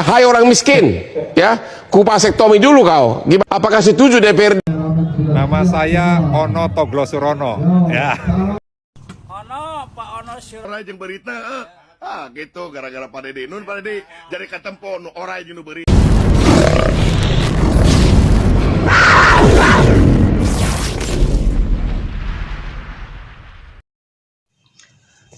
Hai orang miskin, ya, kupasektomi dulu kau. Apakah setuju DPRD? Nama saya Ono Toglosurono, ya. Ono Pak Ono Orang yang berita, gitu gara-gara Pak Dede nun Pak Dede jadi katempo nu orang yang nu berita.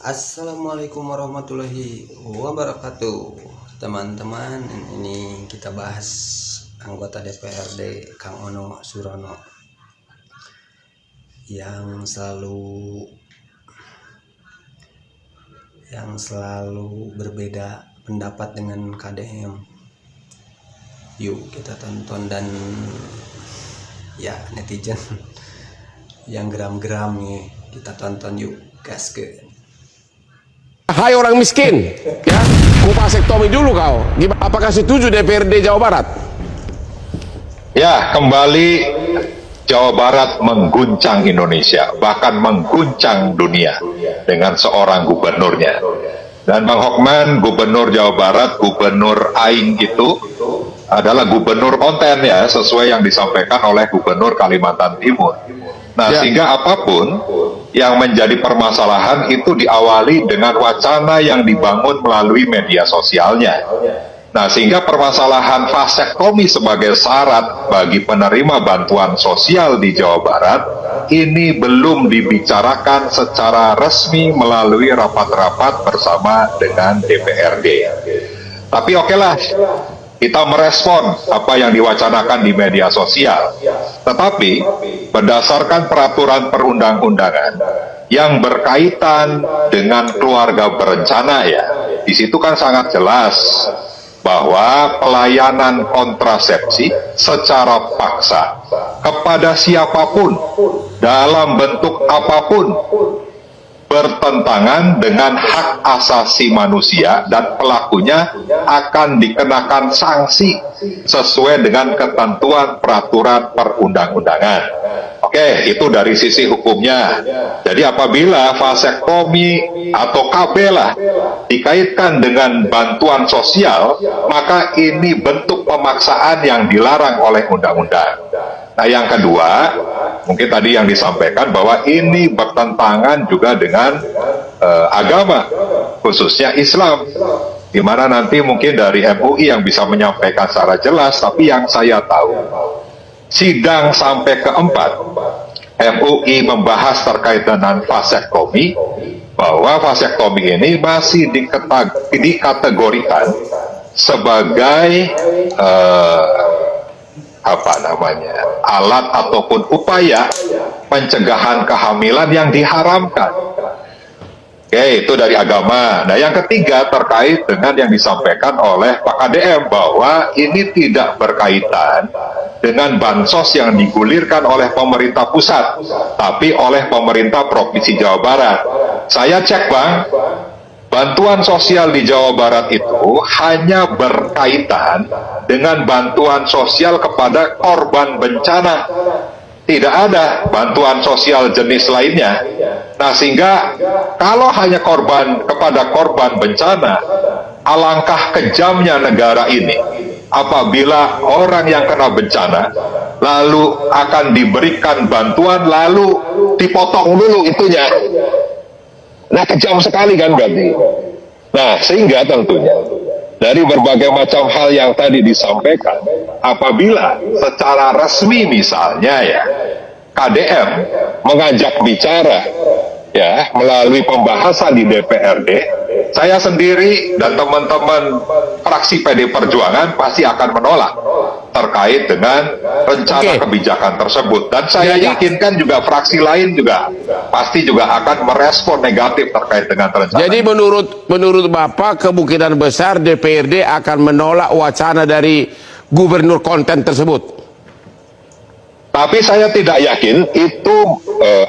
Assalamualaikum warahmatullahi wabarakatuh. Teman-teman, ini kita bahas anggota DPRD Kang Ono Surono yang selalu berbeda pendapat dengan KDM. Yuk kita tonton, dan ya netizen yang geram-geram nih, kita tonton yuk, gaskeun. Hai orang miskin, ya, kupasektomi dulu kau. Apakah setuju DPRD Jawa Barat? Ya, kembali Jawa Barat mengguncang Indonesia, bahkan mengguncang dunia dengan seorang gubernurnya. Dan Bang Hokman, gubernur Jawa Barat, gubernur Aing itu adalah gubernur konten, ya, sesuai yang disampaikan oleh gubernur Kalimantan Timur. Nah, ya, sehingga apapun yang menjadi permasalahan itu diawali dengan wacana yang dibangun melalui media sosialnya. Nah, sehingga permasalahan vasektomi sebagai syarat bagi penerima bantuan sosial di Jawa Barat ini belum dibicarakan secara resmi melalui rapat-rapat bersama dengan DPRD. Tapi okelah, kita merespon apa yang diwacanakan di media sosial. Tetapi berdasarkan peraturan perundang-undangan yang berkaitan dengan keluarga berencana, ya, di situ kan sangat jelas bahwa pelayanan kontrasepsi secara paksa kepada siapapun dalam bentuk apapun bertentangan dengan hak asasi manusia, dan pelakunya akan dikenakan sanksi sesuai dengan ketentuan peraturan perundang-undangan. Oke, itu dari sisi hukumnya. Jadi apabila vasektomi atau KB lah dikaitkan dengan bantuan sosial, maka ini bentuk pemaksaan yang dilarang oleh undang-undang. Nah, yang kedua, mungkin tadi yang disampaikan bahwa ini bertentangan juga dengan agama, khususnya Islam, di mana nanti mungkin dari MUI yang bisa menyampaikan secara jelas. Tapi yang saya tahu, sidang sampai keempat MUI membahas terkait dengan vasektomi, bahwa vasektomi ini masih dikategorikan sebagai alat ataupun upaya pencegahan kehamilan yang diharamkan. Oke, itu dari agama. Nah, yang ketiga terkait dengan yang disampaikan oleh Pak KDM bahwa ini tidak berkaitan dengan bansos yang digulirkan oleh pemerintah pusat, tapi oleh pemerintah Provinsi Jawa Barat. Saya cek, Bang, bantuan sosial di Jawa Barat itu hanya berkaitan dengan bantuan sosial kepada korban bencana. Tidak ada bantuan sosial jenis lainnya. Nah, sehingga kalau hanya kepada korban bencana, alangkah kejamnya negara ini apabila orang yang kena bencana lalu akan diberikan bantuan lalu dipotong dulu itunya. Nah, kejam sekali kan berarti. Nah, sehingga tentunya dari berbagai macam hal yang tadi disampaikan, apabila secara resmi misalnya, ya, KDM mengajak bicara, ya, melalui pembahasan di DPRD, saya sendiri dan teman-teman fraksi PD Perjuangan pasti akan menolak terkait dengan rencana kebijakan tersebut. Dan saya yakinkan juga fraksi lain juga pasti juga akan merespon negatif terkait dengan rencana. Jadi menurut Bapak, kemungkinan besar DPRD akan menolak wacana dari gubernur konten tersebut. Tapi saya tidak yakin itu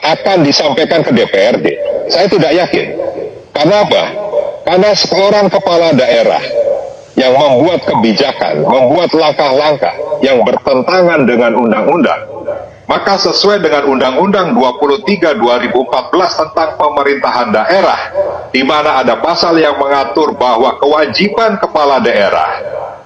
akan disampaikan ke DPRD. Saya tidak yakin. Karena apa? Karena seorang kepala daerah yang membuat kebijakan, membuat langkah-langkah yang bertentangan dengan undang-undang, maka sesuai dengan Undang-Undang 23 2014 tentang pemerintahan daerah, di mana ada pasal yang mengatur bahwa kewajiban kepala daerah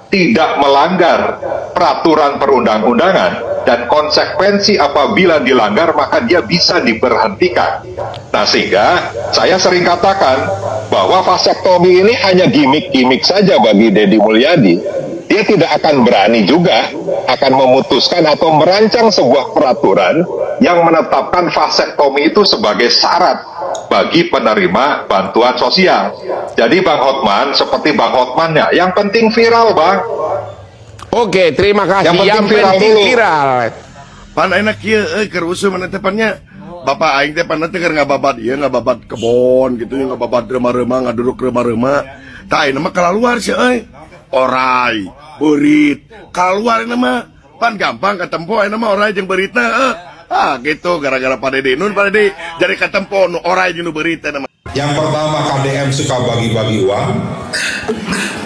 tidak melanggar peraturan perundang-undangan dan konsekuensi apabila dilanggar maka dia bisa diberhentikan. Nah, sehingga saya sering katakan bahwa vasektomi ini hanya gimmick-gimmick saja bagi Deddy Mulyadi. Dia tidak akan berani juga akan memutuskan atau merancang sebuah peraturan yang menetapkan vasektomi itu sebagai syarat bagi penerima bantuan sosial. Jadi Bang Hotman, seperti Bang Hotman ya, yang penting viral Bang. Oke, terima kasih. Yang penting viral dulu. viral. Pan enak kieu keur usum mana tepannya. Bapak aing teh pan teh keur ngababat ieu ngababat kebon gitu ngababat remah-remah ngaduruk remah-remah. Tah ayeuna mah kalaluar sih euy. Orai, berit, keluar nama pan gampang ketempo ayeuna mah orai jeung beritna gitu gara-gara Pak Dede nun Pak Dede jadi ketempo nu orai jeung nu beritna nama. Yang pertama KDM suka bagi-bagi uang.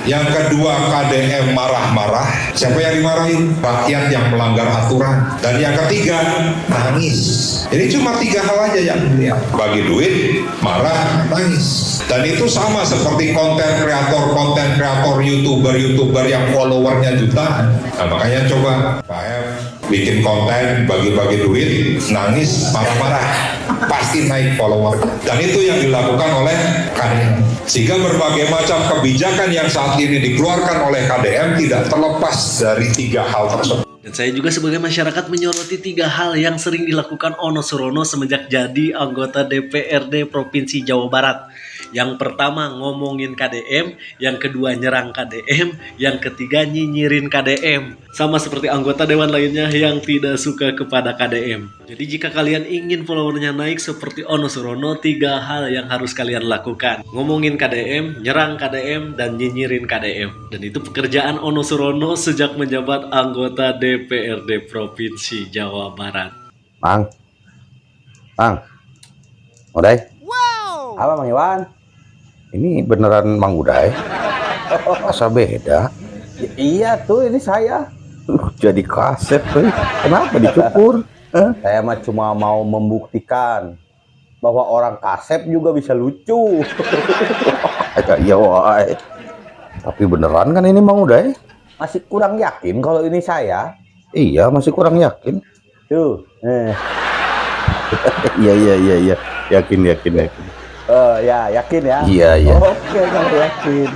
Yang kedua KDM marah-marah. Siapa yang dimarahin? Rakyat yang melanggar aturan. Dan yang ketiga nangis. Jadi cuma 3 hal aja yang dilihat. Bagi duit, marah, nangis. Dan itu sama seperti konten kreator YouTuber yang followernya jutaan. Nah makanya coba Pak F bikin konten bagi-bagi duit, nangis, marah-marah, pasti naik follower. Dan itu yang dilakukan oleh KDM. Sehingga berbagai macam kebijakan yang saat ini dikeluarkan oleh KDM tidak terlepas dari 3 hal tersebut. Dan saya juga sebagai masyarakat menyoroti 3 hal yang sering dilakukan Ono Surono semenjak jadi anggota DPRD Provinsi Jawa Barat. Yang pertama ngomongin KDM, yang kedua nyerang KDM, yang ketiga nyinyirin KDM. Sama seperti anggota dewan lainnya yang tidak suka kepada KDM. Jadi jika kalian ingin followernya naik seperti Ono Surono, 3 hal yang harus kalian lakukan. Ngomongin KDM, nyerang KDM, dan nyinyirin KDM. Dan itu pekerjaan Ono Surono sejak menjabat anggota DPRD Provinsi Jawa Barat. Mang, Uday. Wow. Apa Mang Iwan? Ini beneran Mang Uday? Masa beda? Ya, iya tuh, ini saya. Jadi kaset tuh. Kenapa dicukur? Saya mah cuma mau membuktikan bahwa orang kasep juga bisa lucu. Iya woy. Tapi beneran kan ini Mang Uday? Masih kurang yakin kalau ini saya? Iya, masih kurang yakin. Tuh. Iya. Yakin. Ya, yakin ya? Iya. Oke, kalau yakin.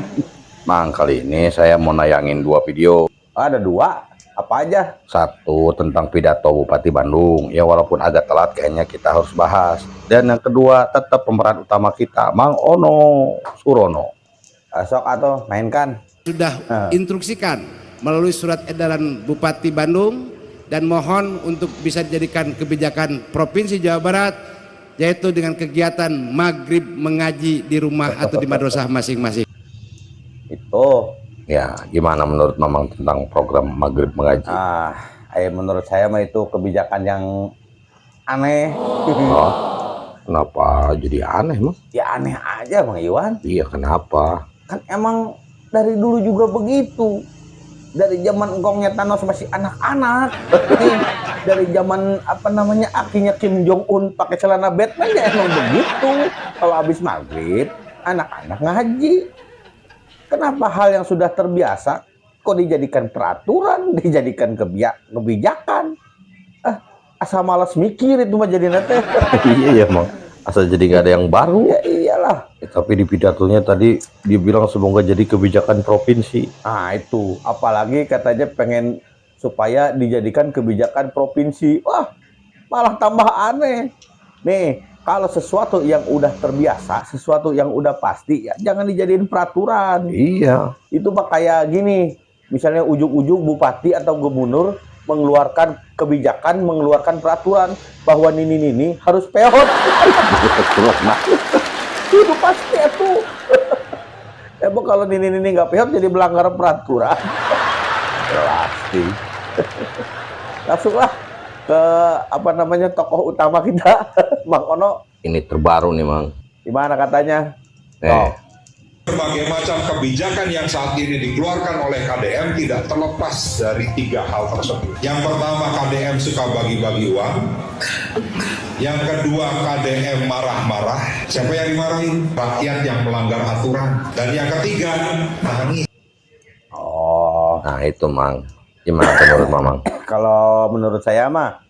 Mang, kali ini saya mau nayangin 2 video. Ada 2? Apa aja? 1 tentang pidato Bupati Bandung. Ya, walaupun agak telat kayaknya kita harus bahas. Dan yang kedua, tetap pemeran utama kita, Mang Ono Surono. Sok atau mainkan. Sudah instruksikan melalui surat edaran Bupati Bandung dan mohon untuk bisa dijadikan kebijakan Provinsi Jawa Barat, yaitu dengan kegiatan maghrib mengaji di rumah atau di madrasah masing-masing. Itu ya gimana menurut Mamang tentang program maghrib mengaji? Menurut saya mah itu kebijakan yang aneh. Kenapa jadi aneh Mang? Ya aneh aja Mang Iwan. Iya, kenapa? Kan emang dari dulu juga begitu. Dari zaman engkongnya Thanos masih anak-anak. Dari zaman akinya Kim Jong Un pakai celana Batman ya emang begitu. Kalau habis maghrib anak-anak ngaji. Kenapa hal yang sudah terbiasa kok dijadikan peraturan, dijadikan kebijakan? Asal malas mikir itu mah jadi nate. Iya Mang. Asal jadi nggak ada yang baru. Ya iyalah. Tapi di pidatonya tadi dia bilang semoga jadi kebijakan provinsi. Itu. Apalagi katanya pengen supaya dijadikan kebijakan provinsi. Wah, malah tambah aneh. Nih, kalau sesuatu yang udah terbiasa, sesuatu yang udah pasti, ya jangan dijadiin peraturan. Iya. Itu mah kayak gini. Misalnya ujung-ujung bupati atau gubernur mengeluarkan kebijakan, mengeluarkan peraturan bahwa nini harus peot. Itu pasti itu. Emang kalau nini nggak peot jadi melanggar peraturan. Pasti. Langsunglah ke tokoh utama kita, Mang Ono. Ini terbaru nih Mang. Gimana katanya? Berbagai macam kebijakan yang saat ini dikeluarkan oleh KDM tidak terlepas dari 3 hal tersebut. Yang pertama KDM suka bagi-bagi uang. Yang kedua KDM marah-marah. Siapa yang dimarahin? Rakyat yang melanggar aturan. Dan yang ketiga nangis. Nah itu Mang, gimana menurut Mamang? Kalau menurut saya mah,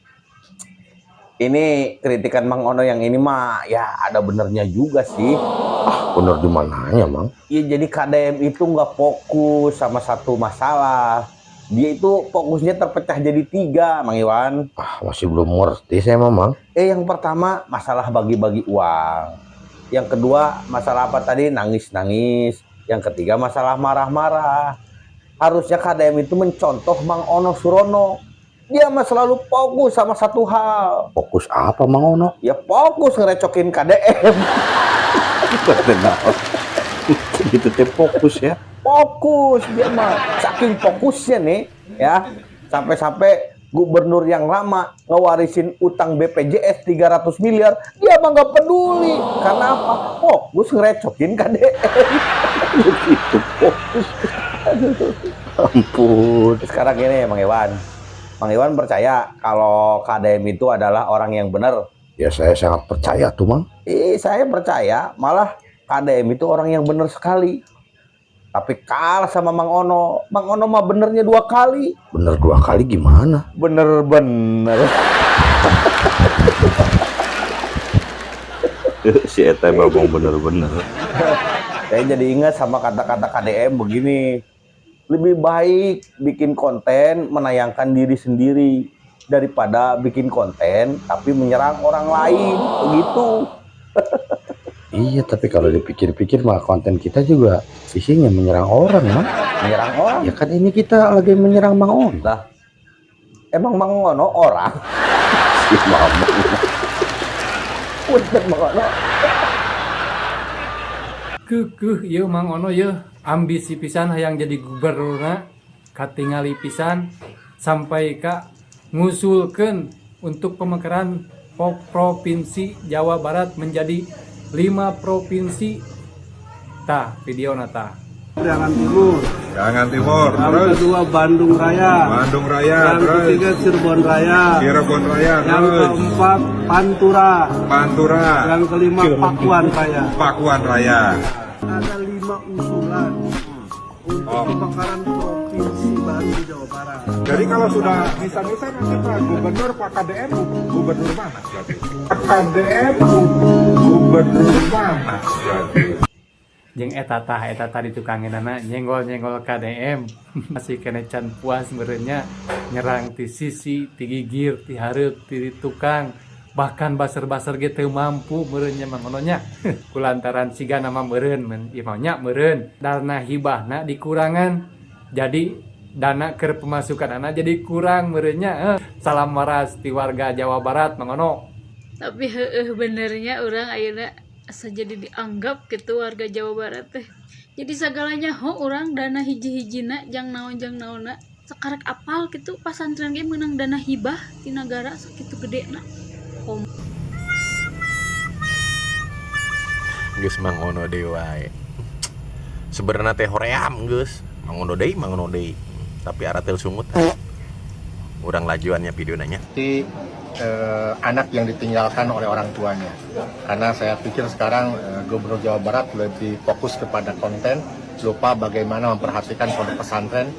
ini kritikan Mang Ono yang ini mah ya ada benernya juga sih. Bener di mananya Mang? Iya, jadi KDM itu nggak fokus sama satu masalah. Dia itu fokusnya terpecah jadi 3, Mang Iwan. Masih belum ngerti saya Mamang. Yang pertama masalah bagi-bagi uang. Yang kedua masalah apa tadi? Nangis-nangis. Yang ketiga masalah marah-marah. Harusnya KDM itu mencontoh Mang Ono Surono. Dia mah selalu fokus sama satu hal. Fokus apa Mang Ono? Ya fokus ngerecokin KDM. Gitu teh fokus ya. Fokus dia mah, saking fokusnya nih ya, sampai-sampai gubernur yang lama ngewarisin utang BPJS 300 miliar, dia mah nggak peduli. Karena apa? Fokus ngerecokin KDM. Gitu fokus. Ampun. Sekarang ini Mang Iwan percaya kalau KDM itu adalah orang yang benar? Ya saya sangat percaya tuh Mang. Saya percaya, malah KDM itu orang yang benar sekali. Tapi kalah sama Mang Ono. Mang Ono mah benernya 2 kali. Bener 2 kali gimana? Bener-bener. Si Eta mah bener-bener. Saya jadi ingat sama kata-kata KDM begini. Lebih baik bikin konten menayangkan diri sendiri daripada bikin konten tapi menyerang orang lain. Begitu. Iya, tapi kalau dipikir-pikir mah konten kita juga isinya menyerang orang, Mang. Menyerang orang? Ya kan ini kita lagi menyerang Mang Ono. Lah, emang Mang Ono orang? Si Mama. Punten Mang Ono. Ieu Mang Ono ieu ambisi pisan hayang jadi gubernurna, katingali pisan sampai ka ngusulkeun untuk pemekaran provinsi Jawa Barat menjadi 5 provinsi. Tah video nata Jangan Timur, yang terus kedua Bandung Raya, yang ketiga Cirebon Raya, yang keempat Pantura, yang kelima Pakuan Raya. Ada 5 usulan untuk pemekaran provinsi baru di Jawa Barat. Jadi kalau sudah bisa-bisa nanti Pak Gubernur, Pak KDM, gubernur mana? Pak KDM, gubernur mana? jeung eta ditukanginana nyenggol KDM masih kena can puas merenya nyerang ti sisi ti gigir ti hareup ti tukang bahkan baser-baser ge teu mampu meureunnya Mang Ono nya kulantaran siga nama meureun ieu nya meureun dana hibahna dikurangan jadi dana keur pemasukan anak jadi kurang meureunnya salam waras ti warga Jawa Barat Mang Ono. Tapi benernya orang ayeuna asa jadi dianggap gitu warga Jawa Barat teh. Jadi segalanya orang dana hiji-hijina jang naonna sakarek apal gitu pasantren ge menang dana hibah di negara sakitu gedena. Geus Mang Ono deui wae. Sebenarnya teh hoream geus. Mang Ono deui. Tapi aratel sungut. Urang lajuannya videonanya. Anak yang ditinggalkan oleh orang tuanya. Karena saya pikir sekarang Gubernur Jawa Barat lebih fokus kepada konten, lupa bagaimana memperhatikan pondok pesantren.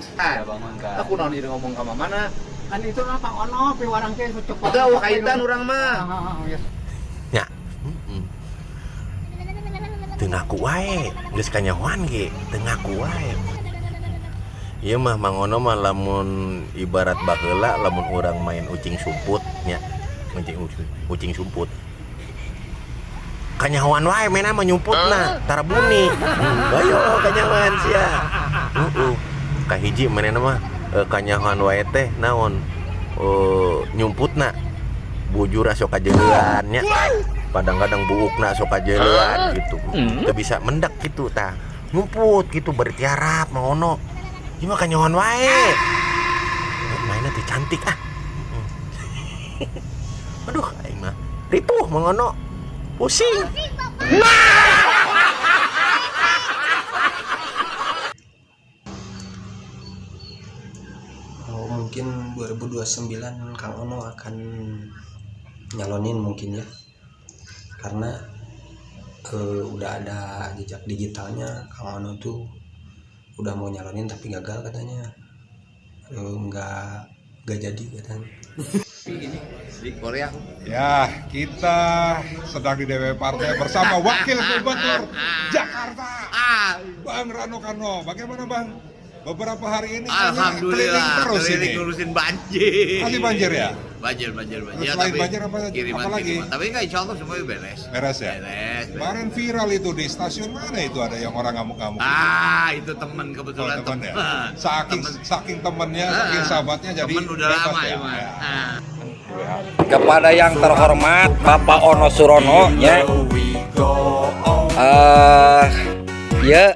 Aku naon ieu ngomong ka mana? Kan itu mah Pak Ono piwarang teh cukup. Udah kaitan urang mah. Nya. Teu ngaku wae, geus kanyahoan ge, teu ngaku wae. Ieu mah Mang Ono mah lamun ibarat baheula lamun urang main ucing sumput nya. Ucing sumput. Kanyahoan wae mena mah nyumputna, tara buni. Ayo kanyahoan sia. Kahiji manehna mah kanyahoan wae teh naon? Nyumputna. Bujur sok kajeleuan nya. Kadang-kadang buukna sok kajeleuan gitu. Teu bisa mendak gitu tah. Nyumput gitu bertiarap Mang Ono. Ieu mah kanyahoan wae. Mainna teh cantik ah. Aduh, aing mah ripuh Mang Ono. Pusing. Mungkin 2029 Kang Ono akan nyalonin mungkin ya. Karena udah ada jejak digitalnya. Kang Ono tuh udah mau nyalonin tapi gagal katanya. nggak jadi katanya. Di Korea. Ya, kita sedang di DPP Partai bersama Wakil Gubernur Jakarta, Bang Rano Karno. Bagaimana Bang? Beberapa hari ini Alhamdulillah, terus ini. ngurusin banjir. Masih banjir ya? Banjir. Terus selain banjir apa lagi? Tapi enggak, insya Allah semuanya beres. Beres ya? Beres. Kemarin viral itu di stasiun mana itu ada yang orang ngamuk-ngamuk. Itu teman kebetulan teman ya. Saking temennya, saking sahabatnya jadi temen udah bebas lama ya. ya. Kepada yang terhormat Bapak Ono Surono ya, ya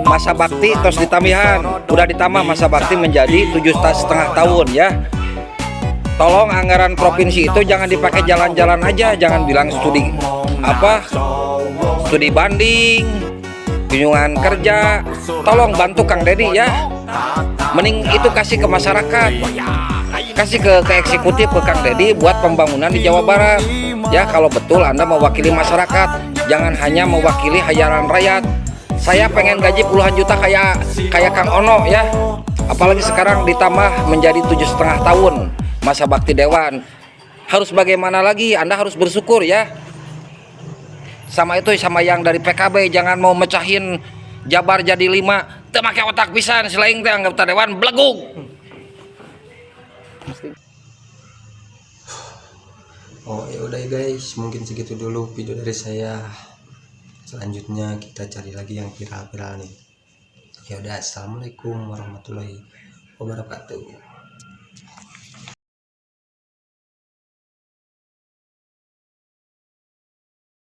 masa bakti terus ditambahan, udah ditambah masa bakti menjadi 7,5 tahun ya. Tolong anggaran provinsi itu jangan dipakai jalan-jalan aja, jangan bilang studi banding, kunjungan kerja. Tolong bantu Kang Deddy ya, mending itu kasih ke masyarakat, kasih ke eksekutif, ke Kang Deddy buat pembangunan di Jawa Barat ya. Kalau betul Anda mewakili masyarakat, jangan hanya mewakili hayalan rakyat. Saya pengen gaji puluhan juta kayak Kang Ono ya, apalagi sekarang ditambah menjadi 7,5 tahun masa bakti dewan. Harus bagaimana lagi? Anda harus bersyukur ya. Sama yang dari PKB, jangan mau mecahin Jabar jadi 5 teu make otak pisan, selain teh anggota dewan blegug. Oh ya udah guys, mungkin segitu dulu video dari saya. Selanjutnya kita cari lagi yang viral-viral nih. Ya udah, assalamualaikum warahmatullahi wabarakatuh.